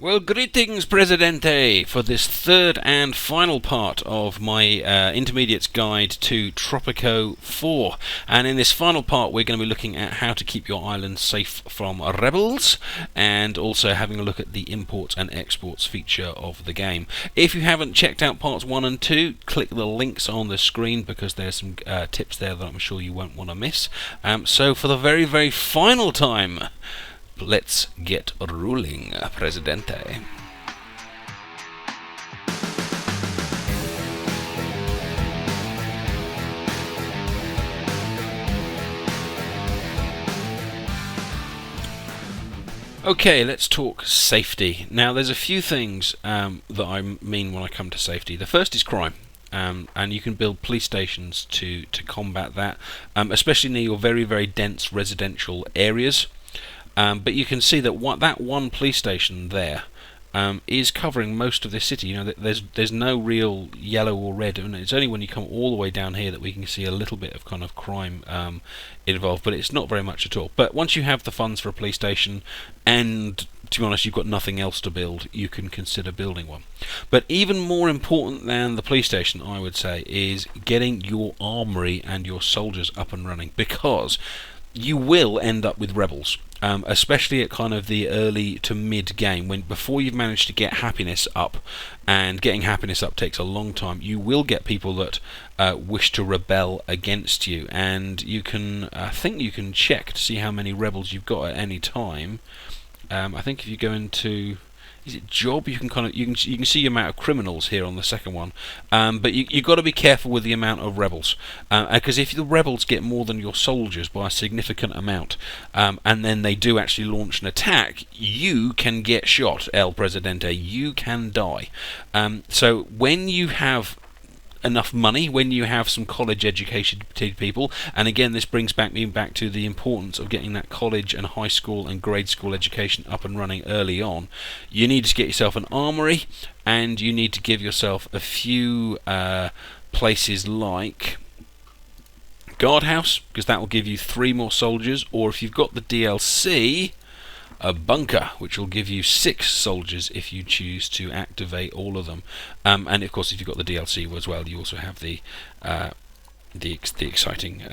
Well, greetings, Presidente, for this third and final part of my Intermediate's Guide to Tropico 4. And in this final part, we're going to be looking at how to keep your island safe from rebels, and also having a look at the imports and exports feature of the game. If you haven't checked out parts 1 and 2, click the links on the screen, because there's some tips there that I'm sure you won't want to miss. So for the very, very final time, let's get rolling, Presidente. Okay, let's talk safety. Now, there's a few things that I mean when I come to safety. The first is crime. And you can build police stations to combat that, especially near your very, very dense residential areas. But you can see that that one police station there is covering most of this city. You know, there's no real yellow or red, and it's only when you come all the way down here that we can see a little bit of kind of crime involved, but it's not very much at all. But once you have the funds for a police station, and to be honest, you've got nothing else to build, you can consider building one. But even more important than the police station, I would say, is getting your armory and your soldiers up and running, because you will end up with rebels, especially at kind of the early to mid game, before you've managed to get happiness up, and getting happiness up takes a long time. You will get people that wish to rebel against you, and you can, I think you can check to see how many rebels you've got at any time. I think if you go into, is it job? You can see the amount of criminals here on the second one, but you've got to be careful with the amount of rebels, because if the rebels get more than your soldiers by a significant amount, and then they do actually launch an attack, you can get shot, El Presidente. You can die. So when you have enough money, when you have some college educated people, and again this brings me back to the importance of getting that college and high school and grade school education up and running early on, you need to get yourself an armory, and you need to give yourself a few places like guardhouse, because that will give you 3 more soldiers, or if you've got the DLC, a bunker, which will give you 6 soldiers if you choose to activate all of them. And of course, if you've got the DLC as well, you also have the exciting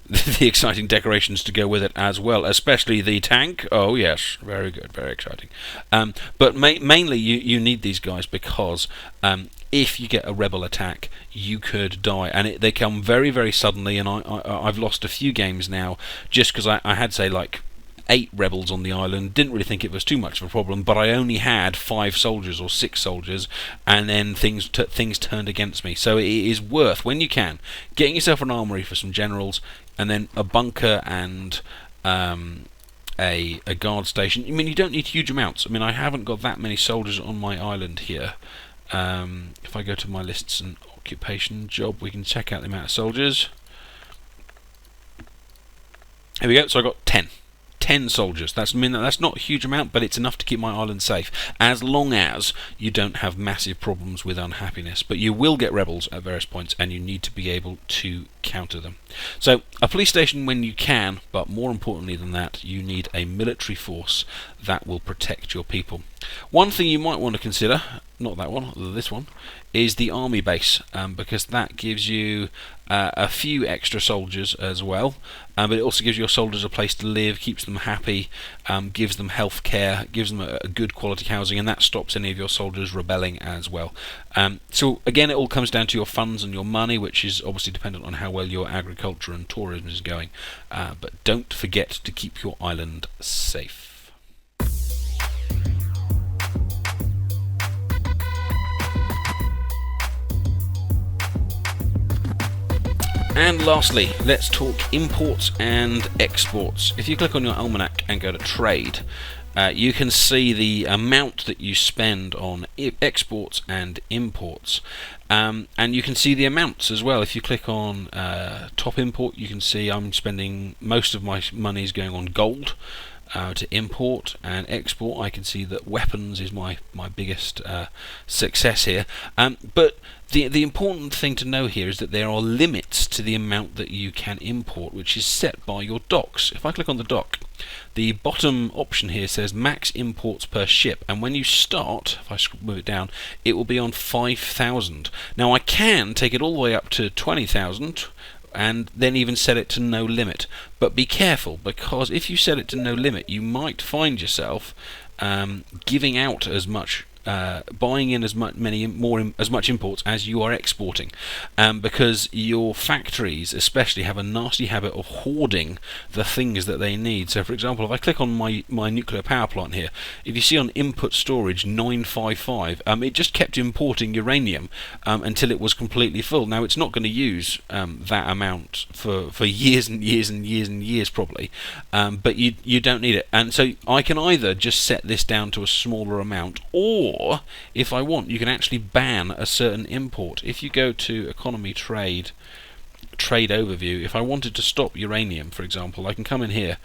the exciting decorations to go with it as well, especially the tank. Oh yes, very good, very exciting. But mainly you need these guys, because if you get a rebel attack, you could die, and they come very, very suddenly. And I've lost a few games now just because I had, say, like 8 rebels on the island. Didn't really think it was too much of a problem, but I only had 5 soldiers or 6 soldiers, and then things turned against me. So it is worth, when you can, getting yourself an armory for some generals, and then a bunker and a guard station. I mean, you don't need huge amounts. I mean, I haven't got that many soldiers on my island here. If I go to my lists and occupation job, we can check out the amount of soldiers. Here we go. So I got 10 soldiers. That's not a huge amount, but it's enough to keep my island safe, as long as you don't have massive problems with unhappiness. But you will get rebels at various points, and you need to be able to counter them. So a police station when you can, but more importantly than that, you need a military force that will protect your people. One thing you might want to consider, not that one, this one, is the army base, because that gives you a few extra soldiers as well, but it also gives your soldiers a place to live, keeps them happy, gives them health care, gives them a good quality housing, and that stops any of your soldiers rebelling as well. So again, it all comes down to your funds and your money, which is obviously dependent on how well your agriculture and tourism is going, but don't forget to keep your island safe. And lastly, let's talk imports and exports. If you click on your almanac and go to trade, you can see the amount that you spend on exports and imports, and you can see the amounts as well. If you click on top import, you can see I'm spending most of my money is going on gold, to import and export. I can see that weapons is my biggest success here, but the important thing to know here is that there are limits to the amount that you can import, which is set by your docks. If I click on the dock, the bottom option here says max imports per ship, and when you start, if I move it down, it will be on 5,000. Now I can take it all the way up to 20,000 and then even set it to no limit, but be careful, because if you set it to no limit, you might find yourself giving out as much, buying in as much imports as you are exporting, because your factories especially have a nasty habit of hoarding the things that they need. So for example, if I click on my nuclear power plant here, if you see on input storage 955, it just kept importing uranium until it was completely full. Now it's not going to use that amount for years and years and years and years probably, but you don't need it. And so I can either just set this down to a smaller amount, or if I want, you can actually ban a certain import. If you go to economy, trade overview, if I wanted to stop uranium, for example, I can come in here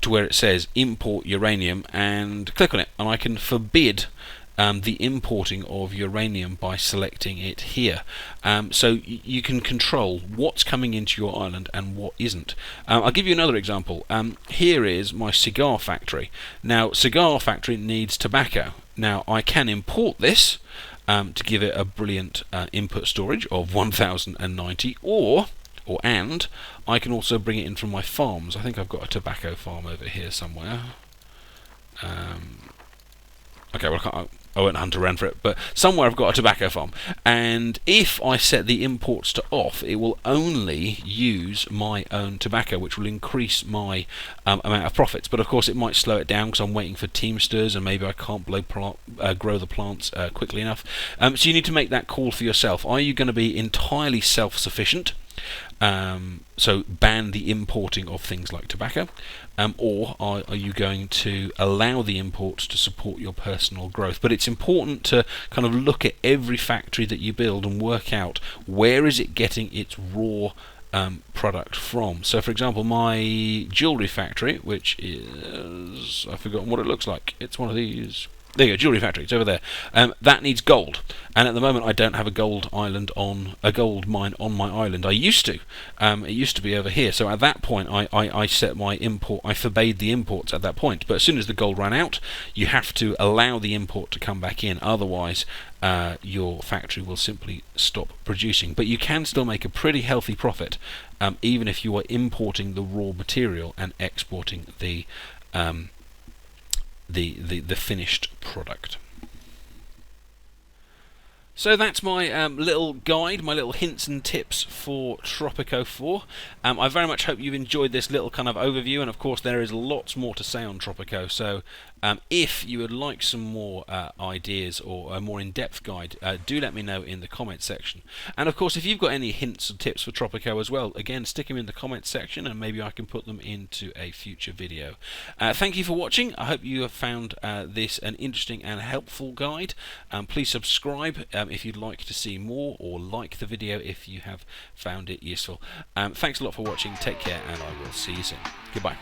to where it says import uranium and click on it, and I can forbid the importing of uranium by selecting it here. So you can control what's coming into your island and what isn't. I'll give you another example. Here is my cigar factory. Now, cigar factory needs tobacco. Now, I can import this to give it a brilliant input storage of 1090, and I can also bring it in from my farms. I think I've got a tobacco farm over here somewhere. Okay, well, I won't hunt around for it, but somewhere I've got a tobacco farm, and if I set the imports to off, it will only use my own tobacco, which will increase my amount of profits. But of course it might slow it down because I'm waiting for teamsters, and maybe I can't grow the plants quickly enough. So you need to make that call for yourself. Are you going to be entirely self-sufficient? So ban the importing of things like tobacco, or are you going to allow the imports to support your personal growth? But it's important to kind of look at every factory that you build and work out where is it getting its raw product from. So for example, my jewellery factory, which is, I've forgotten what it looks like, it's one of these. There you go, jewellery factory, it's over there. That needs gold, and at the moment I don't have a gold mine on my island. I used to. It used to be over here. So at that point, I set my import. I forbade the imports at that point. But as soon as the gold ran out, you have to allow the import to come back in. Otherwise, your factory will simply stop producing. But you can still make a pretty healthy profit, even if you are importing the raw material and exporting the finished product. So that's my little guide, my little hints and tips for Tropico 4. I very much hope you've enjoyed this little kind of overview, and of course there is lots more to say on Tropico, so if you would like some more ideas or a more in-depth guide, do let me know in the comments section. And of course, if you've got any hints and tips for Tropico as well, again, stick them in the comments section and maybe I can put them into a future video. Thank you for watching. I hope you have found this an interesting and helpful guide. Please subscribe if you'd like to see more, or like the video if you have found it useful. Thanks a lot for watching. Take care, and I will see you soon. Goodbye.